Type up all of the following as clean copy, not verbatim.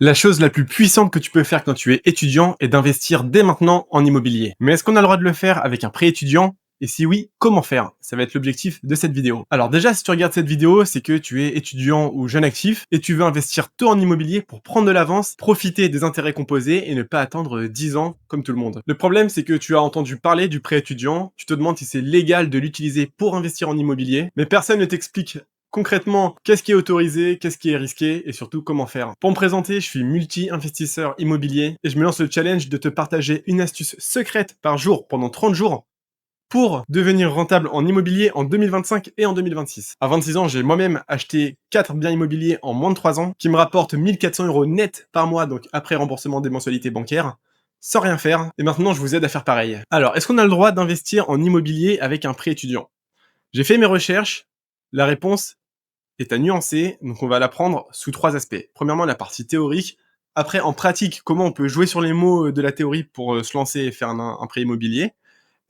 La chose la plus puissante que tu peux faire quand tu es étudiant est d'investir dès maintenant en immobilier. Mais est-ce qu'on a le droit de le faire avec un prêt étudiant? Et si oui, comment faire? Ça va être l'objectif de cette vidéo. Alors déjà, si tu regardes cette vidéo, c'est que tu es étudiant ou jeune actif et tu veux investir tôt en immobilier pour prendre de l'avance, profiter des intérêts composés et ne pas attendre 10 ans comme tout le monde. Le problème, c'est que tu as entendu parler du prêt étudiant, tu te demandes si c'est légal de l'utiliser pour investir en immobilier, mais personne ne t'explique concrètement, qu'est-ce qui est autorisé, qu'est-ce qui est risqué et surtout comment faire. Pour me présenter, je suis multi-investisseur immobilier et je me lance le challenge de te partager une astuce secrète par jour pendant 30 jours pour devenir rentable en immobilier en 2025 et en 2026. À 26 ans, j'ai moi-même acheté 4 biens immobiliers en moins de 3 ans qui me rapportent 1400 € net par mois, donc après remboursement des mensualités bancaires, sans rien faire. Et maintenant, je vous aide à faire pareil. Alors, est-ce qu'on a le droit d'investir en immobilier avec un prêt étudiant? J'ai fait mes recherches. La réponse est à nuancer, donc on va la prendre sous 3 aspects. Premièrement, la partie théorique. Après, en pratique, comment on peut jouer sur les mots de la théorie pour se lancer et faire un prêt immobilier.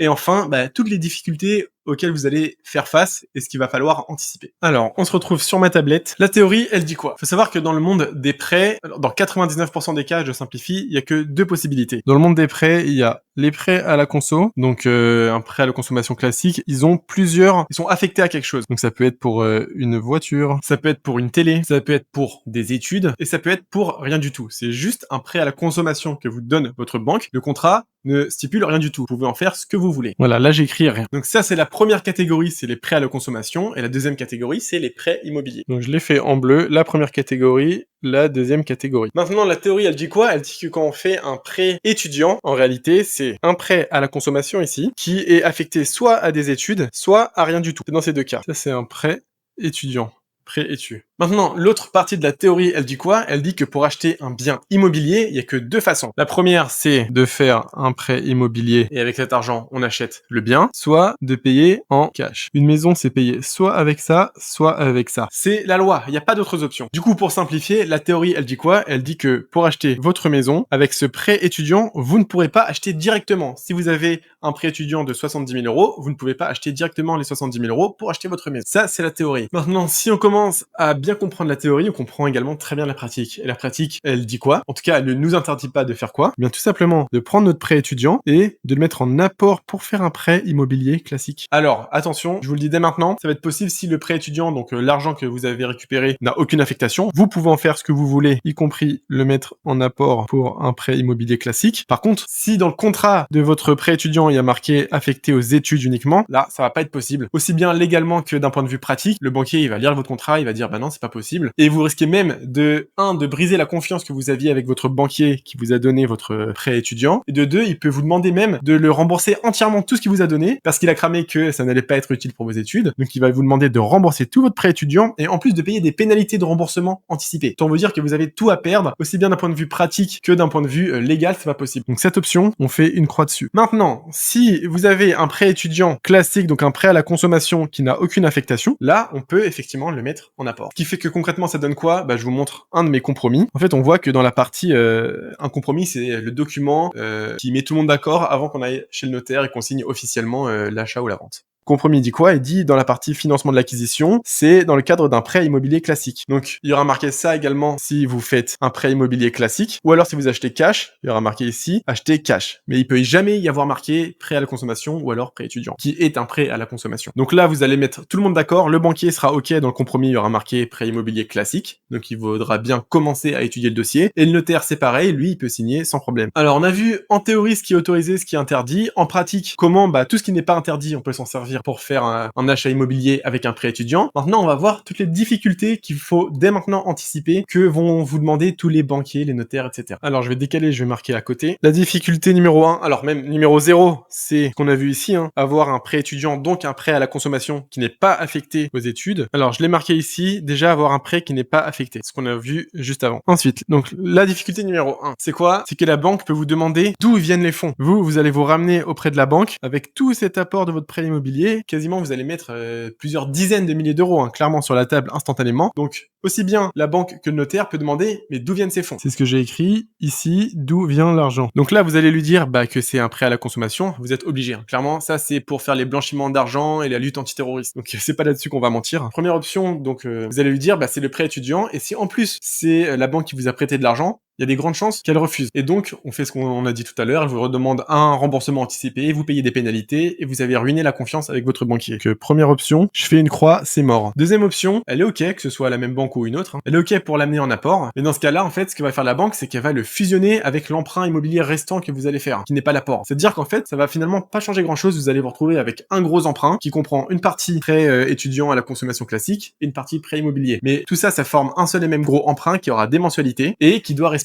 Et enfin, toutes les difficultés auxquelles vous allez faire face et ce qu'il va falloir anticiper. Alors, on se retrouve sur ma tablette. La théorie, elle dit quoi? Faut savoir que dans le monde des prêts, dans 99% des cas, je simplifie, il y a que 2 possibilités. Dans le monde des prêts, il y a les prêts à la conso, donc un prêt à la consommation classique. Ils sont affectés à quelque chose. Donc ça peut être pour une voiture, ça peut être pour une télé, ça peut être pour des études, et ça peut être pour rien du tout. C'est juste un prêt à la consommation que vous donne votre banque. Le contrat ne stipule rien du tout. Vous pouvez en faire ce que vous voulez. Voilà, là j'écris rien. Donc ça c'est la première catégorie, c'est les prêts à la consommation, et la deuxième catégorie, c'est les prêts immobiliers. Donc je l'ai fait en bleu, la première catégorie, la deuxième catégorie. Maintenant, la théorie, elle dit quoi? Elle dit que quand on fait un prêt étudiant, en réalité, c'est un prêt à la consommation ici, qui est affecté soit à des études, soit à rien du tout. C'est dans ces deux cas. Ça, c'est un prêt étudiant. Prêt étu. Maintenant, l'autre partie de la théorie, elle dit quoi? Elle dit que pour acheter un bien immobilier, il y a que 2 façons. La première, c'est de faire un prêt immobilier et avec cet argent, on achète le bien, soit de payer en cash. Une maison, c'est payé soit avec ça, soit avec ça. C'est la loi, il n'y a pas d'autres options. Du coup, pour simplifier, la théorie, elle dit quoi? Elle dit que pour acheter votre maison, avec ce prêt étudiant, vous ne pourrez pas acheter directement. Si vous avez un prêt étudiant de 70 000 €, vous ne pouvez pas acheter directement les 70 000 € pour acheter votre maison. Ça, c'est la théorie. Maintenant, si on commence à bien comprendre la théorie, on comprend également très bien la pratique. Et la pratique, elle dit quoi? En tout cas, elle ne nous interdit pas de faire quoi? Eh bien, tout simplement de prendre notre prêt étudiant et de le mettre en apport pour faire un prêt immobilier classique. Alors, attention, je vous le dis dès maintenant, ça va être possible si le prêt étudiant, donc l'argent que vous avez récupéré, n'a aucune affectation. Vous pouvez en faire ce que vous voulez, y compris le mettre en apport pour un prêt immobilier classique. Par contre, si dans le contrat de votre prêt étudiant, il y a marqué affecté aux études uniquement, là, ça va pas être possible. Aussi bien légalement que d'un point de vue pratique, le banquier, il va lire votre contrat, il va dire, bah non, c'est pas possible. Et vous risquez même de briser la confiance que vous aviez avec votre banquier qui vous a donné votre prêt étudiant. Et de 2, il peut vous demander même de le rembourser entièrement tout ce qu'il vous a donné parce qu'il a cramé que ça n'allait pas être utile pour vos études. Donc il va vous demander de rembourser tout votre prêt étudiant et en plus de payer des pénalités de remboursement anticipées. Tant veut dire que vous avez tout à perdre, aussi bien d'un point de vue pratique que d'un point de vue légal, c'est pas possible. Donc cette option, on fait une croix dessus. Maintenant, si vous avez un prêt étudiant classique, donc un prêt à la consommation qui n'a aucune affectation, là, on peut effectivement le mettre en apport. Ce qui fait que concrètement, ça donne quoi? Je vous montre un de mes compromis. En fait, on voit que dans la partie un compromis, c'est le document qui met tout le monde d'accord avant qu'on aille chez le notaire et qu'on signe officiellement l'achat ou la vente. Compromis dit quoi? Il dit dans la partie financement de l'acquisition, c'est dans le cadre d'un prêt immobilier classique. Donc il y aura marqué ça également si vous faites un prêt immobilier classique, ou alors si vous achetez cash, il y aura marqué ici acheter cash. Mais il peut jamais y avoir marqué prêt à la consommation ou alors prêt étudiant, qui est un prêt à la consommation. Donc là vous allez mettre tout le monde d'accord, le banquier sera ok dans le compromis, il y aura marqué prêt immobilier classique, donc il vaudra bien commencer à étudier le dossier, et le notaire c'est pareil, lui il peut signer sans problème. Alors on a vu en théorie ce qui est autorisé, ce qui est interdit, en pratique comment tout ce qui n'est pas interdit on peut s'en servir pour faire un achat immobilier avec un prêt étudiant. Maintenant, on va voir toutes les difficultés qu'il faut dès maintenant anticiper que vont vous demander tous les banquiers, les notaires, etc. Alors, je vais décaler, je vais marquer à côté. La difficulté numéro 1, alors même numéro 0, c'est ce qu'on a vu ici, avoir un prêt étudiant, donc un prêt à la consommation qui n'est pas affecté aux études. Alors, je l'ai marqué ici, déjà avoir un prêt qui n'est pas affecté, ce qu'on a vu juste avant. Ensuite, donc la difficulté numéro 1, c'est quoi? C'est que la banque peut vous demander d'où viennent les fonds. Vous allez vous ramener auprès de la banque avec tout cet apport de votre prêt immobilier, quasiment vous allez mettre plusieurs dizaines de milliers d'euros clairement sur la table instantanément. Donc aussi bien la banque que le notaire peut demander mais d'où viennent ces fonds. C'est ce que j'ai écrit ici, d'où vient l'argent. Donc là, vous allez lui dire que c'est un prêt à la consommation, vous êtes obligé. Clairement, ça c'est pour faire les blanchiments d'argent et la lutte antiterroriste. Donc c'est pas là-dessus qu'on va mentir. Première option, donc vous allez lui dire c'est le prêt étudiant, et si en plus c'est la banque qui vous a prêté de l'argent, il y a des grandes chances qu'elle refuse. Et donc, on fait ce qu'on a dit tout à l'heure, elle vous redemande un remboursement anticipé, vous payez des pénalités, et vous avez ruiné la confiance avec votre banquier. Donc, première option, je fais une croix, c'est mort. Deuxième option, elle est ok, que ce soit la même banque ou une autre, elle est ok pour l'amener en apport, mais dans ce cas-là, en fait, ce que va faire la banque, c'est qu'elle va le fusionner avec l'emprunt immobilier restant que vous allez faire, qui n'est pas l'apport. C'est-à-dire qu'en fait, ça va finalement pas changer grand-chose, vous allez vous retrouver avec un gros emprunt, qui comprend une partie prêt étudiant à la consommation classique, et une partie prêt immobilier. Mais tout ça, ça forme un seul et même gros emprunt qui aura des mensualités, et qui doit respecter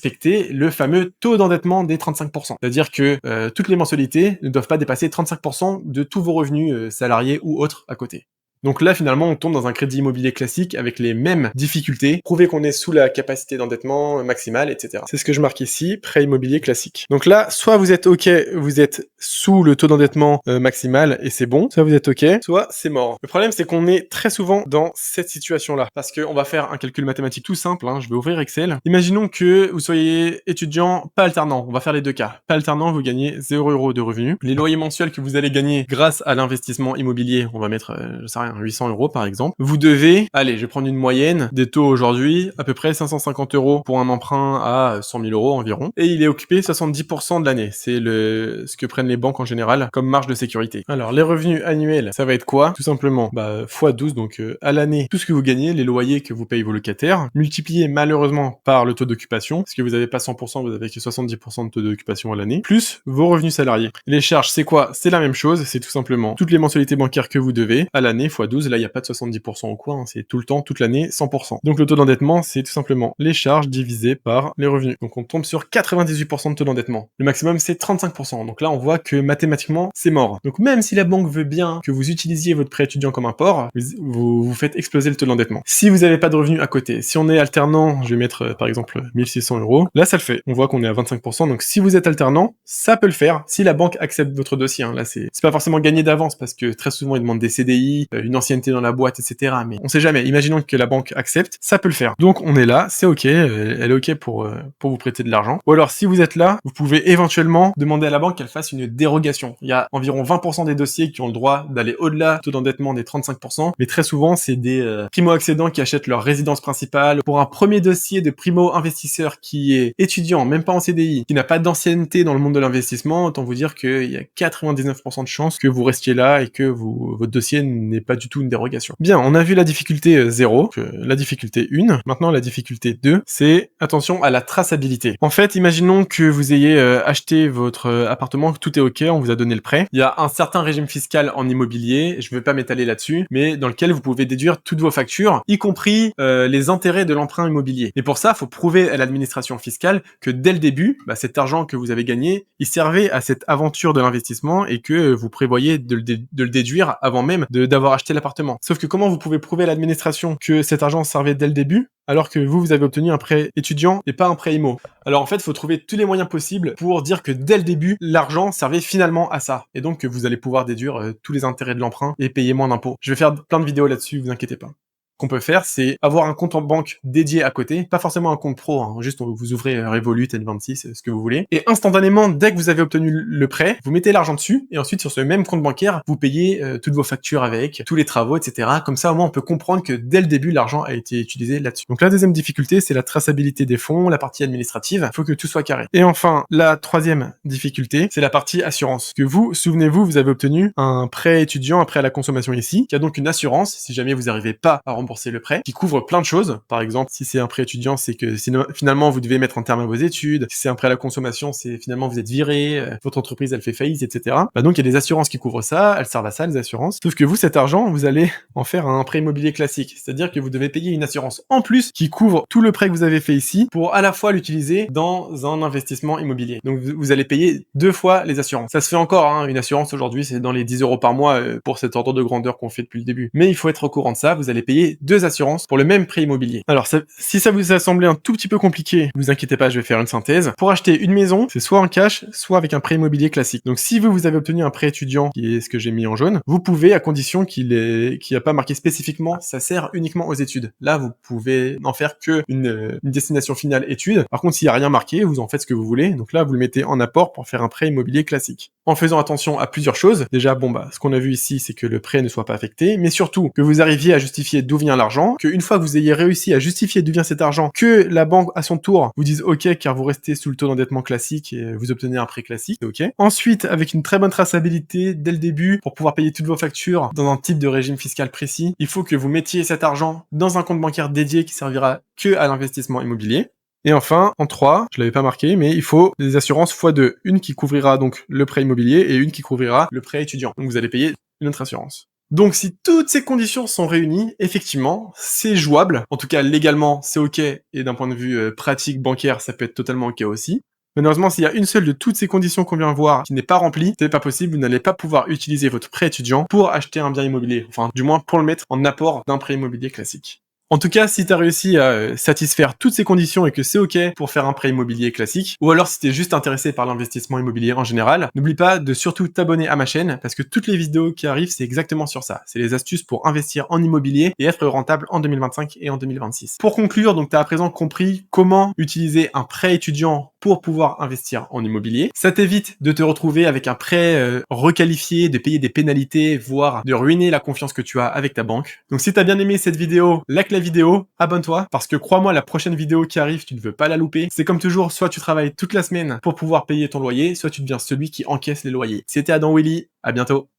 le fameux taux d'endettement des 35%. C'est-à-dire que toutes les mensualités ne doivent pas dépasser 35% de tous vos revenus salariés ou autres à côté. Donc là, finalement, on tombe dans un crédit immobilier classique avec les mêmes difficultés, prouver qu'on est sous la capacité d'endettement maximale, etc. C'est ce que je marque ici, prêt immobilier classique. Donc là, soit vous êtes OK, vous êtes sous le taux d'endettement maximal et c'est bon, soit vous êtes OK, soit c'est mort. Le problème, c'est qu'on est très souvent dans cette situation-là, parce qu'on va faire un calcul mathématique tout simple, je vais ouvrir Excel. Imaginons que vous soyez étudiant, pas alternant, on va faire les deux cas. Pas alternant, vous gagnez 0 € de revenus. Les loyers mensuels que vous allez gagner grâce à l'investissement immobilier, on va mettre, je sais rien, 800 € par exemple. Vous devez, allez, je vais prendre une moyenne des taux aujourd'hui, à peu près 550 € pour un emprunt à 100 000 € environ. Et il est occupé 70% de l'année. C'est ce que prennent les banques en général comme marge de sécurité. Alors, les revenus annuels, ça va être quoi? Tout simplement, fois 12, donc à l'année, tout ce que vous gagnez, les loyers que vous payez vos locataires, multiplié malheureusement par le taux d'occupation, parce que vous n'avez pas 100%, vous avez que 70% de taux d'occupation à l'année, plus vos revenus salariés. Les charges, c'est quoi? C'est la même chose, c'est tout simplement toutes les mensualités bancaires que vous devez à l'année fois 12, là il n'y a pas de 70% ou quoi, c'est tout le temps, toute l'année, 100%. Donc le taux d'endettement, c'est tout simplement les charges divisées par les revenus. Donc on tombe sur 98% de taux d'endettement. Le maximum c'est 35%, donc là on voit que mathématiquement c'est mort. Donc même si la banque veut bien que vous utilisiez votre prêt étudiant comme apport, vous faites exploser le taux d'endettement. Si vous n'avez pas de revenus à côté, si on est alternant, je vais mettre par exemple 1600 €, là ça le fait. On voit qu'on est à 25%, donc si vous êtes alternant, ça peut le faire, si la banque accepte votre dossier. Là c'est pas forcément gagné d'avance, parce que très souvent ils demandent des CDI, une ancienneté dans la boîte, etc. Mais on sait jamais, imaginons que la banque accepte, ça peut le faire. Donc on est là, c'est ok, elle est ok pour vous prêter de l'argent. Ou alors si vous êtes là, vous pouvez éventuellement demander à la banque qu'elle fasse une dérogation. Il y a environ 20% des dossiers qui ont le droit d'aller au-delà du taux d'endettement des 35%, mais très souvent c'est des primo-accédants qui achètent leur résidence principale. Pour un premier dossier de primo-investisseur qui est étudiant, même pas en CDI, qui n'a pas d'ancienneté dans le monde de l'investissement, autant vous dire qu'il y a 99% de chances que vous restiez là et que votre dossier n'est pas du tout une dérogation. Bien, on a vu la difficulté 0, la difficulté 1. Maintenant, la difficulté 2, c'est attention à la traçabilité. En fait, imaginons que vous ayez acheté votre appartement, que tout est ok, on vous a donné le prêt. Il y a un certain régime fiscal en immobilier, je ne vais pas m'étaler là-dessus, mais dans lequel vous pouvez déduire toutes vos factures, y compris les intérêts de l'emprunt immobilier. Et pour ça, il faut prouver à l'administration fiscale que dès le début, cet argent que vous avez gagné, il servait à cette aventure de l'investissement et que vous prévoyez de le déduire avant même d'avoir acheté l'appartement. Sauf que comment vous pouvez prouver à l'administration que cet argent servait dès le début, alors que vous avez obtenu un prêt étudiant et pas un prêt IMO? Alors en fait, il faut trouver tous les moyens possibles pour dire que dès le début, l'argent servait finalement à ça. Et donc que vous allez pouvoir déduire tous les intérêts de l'emprunt et payer moins d'impôts. Je vais faire plein de vidéos là-dessus, vous inquiétez pas. Qu'on peut faire, c'est avoir un compte en banque dédié à côté, pas forcément un compte pro, juste vous ouvrez Revolut, N26, ce que vous voulez, et instantanément, dès que vous avez obtenu le prêt, vous mettez l'argent dessus, et ensuite sur ce même compte bancaire, vous payez toutes vos factures avec, tous les travaux, etc. Comme ça, au moins, on peut comprendre que dès le début, l'argent a été utilisé là-dessus. Donc la deuxième difficulté, c'est la traçabilité des fonds, la partie administrative, il faut que tout soit carré. Et enfin, la troisième difficulté, c'est la partie assurance. Que vous, souvenez-vous, vous avez obtenu un prêt étudiant, un prêt à la consommation ici, qui a donc une assurance, si jamais vous n'arrivez pas à rembourser le prêt, qui couvre plein de choses. Par exemple, si c'est un prêt étudiant, c'est que finalement vous devez mettre un terme à vos études. Si c'est un prêt à la consommation, c'est finalement vous êtes viré, votre entreprise elle fait faillite, etc. Donc il y a des assurances qui couvrent ça, elles servent à ça, les assurances. Sauf que vous, cet argent, vous allez en faire un prêt immobilier classique. C'est-à-dire que vous devez payer une assurance en plus qui couvre tout le prêt que vous avez fait ici pour à la fois l'utiliser dans un investissement immobilier. Donc vous allez payer 2 fois les assurances. Ça se fait encore, une assurance aujourd'hui, c'est dans les 10 € par mois pour cet ordre de grandeur qu'on fait depuis le début. Mais il faut être au courant de ça, vous allez payer 2 assurances pour le même prêt immobilier. Alors, si ça vous a semblé un tout petit peu compliqué, vous inquiétez pas, je vais faire une synthèse. Pour acheter une maison, c'est soit en cash, soit avec un prêt immobilier classique. Donc, si vous avez obtenu un prêt étudiant, qui est ce que j'ai mis en jaune, vous pouvez, à condition qu'il n'y a pas marqué spécifiquement, ça sert uniquement aux études. Là, vous pouvez n'en faire que une destination finale études. Par contre, s'il n'y a rien marqué, vous en faites ce que vous voulez. Donc là, vous le mettez en apport pour faire un prêt immobilier classique. En faisant attention à plusieurs choses. Déjà, ce qu'on a vu ici, c'est que le prêt ne soit pas affecté, mais surtout que vous arriviez à justifier d'où vient l'argent, qu'une fois que vous ayez réussi à justifier d'où vient cet argent, que la banque, à son tour, vous dise OK, car vous restez sous le taux d'endettement classique et vous obtenez un prêt classique, OK. Ensuite, avec une très bonne traçabilité dès le début, pour pouvoir payer toutes vos factures dans un type de régime fiscal précis, il faut que vous mettiez cet argent dans un compte bancaire dédié qui servira que à l'investissement immobilier. Et enfin, en 3, je l'avais pas marqué, mais il faut des assurances x2. Une qui couvrira donc le prêt immobilier et une qui couvrira le prêt étudiant. Donc vous allez payer une autre assurance. Donc si toutes ces conditions sont réunies, effectivement, c'est jouable. En tout cas, légalement, c'est OK. Et d'un point de vue pratique, bancaire, ça peut être totalement OK aussi. Malheureusement, s'il y a une seule de toutes ces conditions qu'on vient voir qui n'est pas remplie, c'est pas possible, vous n'allez pas pouvoir utiliser votre prêt étudiant pour acheter un bien immobilier. Enfin, du moins pour le mettre en apport d'un prêt immobilier classique. En tout cas, si tu as réussi à satisfaire toutes ces conditions et que c'est OK pour faire un prêt immobilier classique, ou alors si tu es juste intéressé par l'investissement immobilier en général, n'oublie pas de surtout t'abonner à ma chaîne parce que toutes les vidéos qui arrivent, c'est exactement sur ça. C'est les astuces pour investir en immobilier et être rentable en 2025 et en 2026. Pour conclure, donc tu as à présent compris comment utiliser un prêt étudiant pour pouvoir investir en immobilier. Ça t'évite de te retrouver avec un prêt requalifié, de payer des pénalités, voire de ruiner la confiance que tu as avec ta banque. Donc si t'as bien aimé cette vidéo, like la vidéo, abonne-toi, parce que crois-moi, la prochaine vidéo qui arrive, tu ne veux pas la louper. C'est comme toujours, soit tu travailles toute la semaine pour pouvoir payer ton loyer, soit tu deviens celui qui encaisse les loyers. C'était Adam Willy, à bientôt.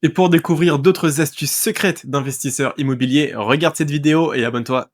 Et pour découvrir d'autres astuces secrètes d'investisseurs immobiliers, regarde cette vidéo et abonne-toi.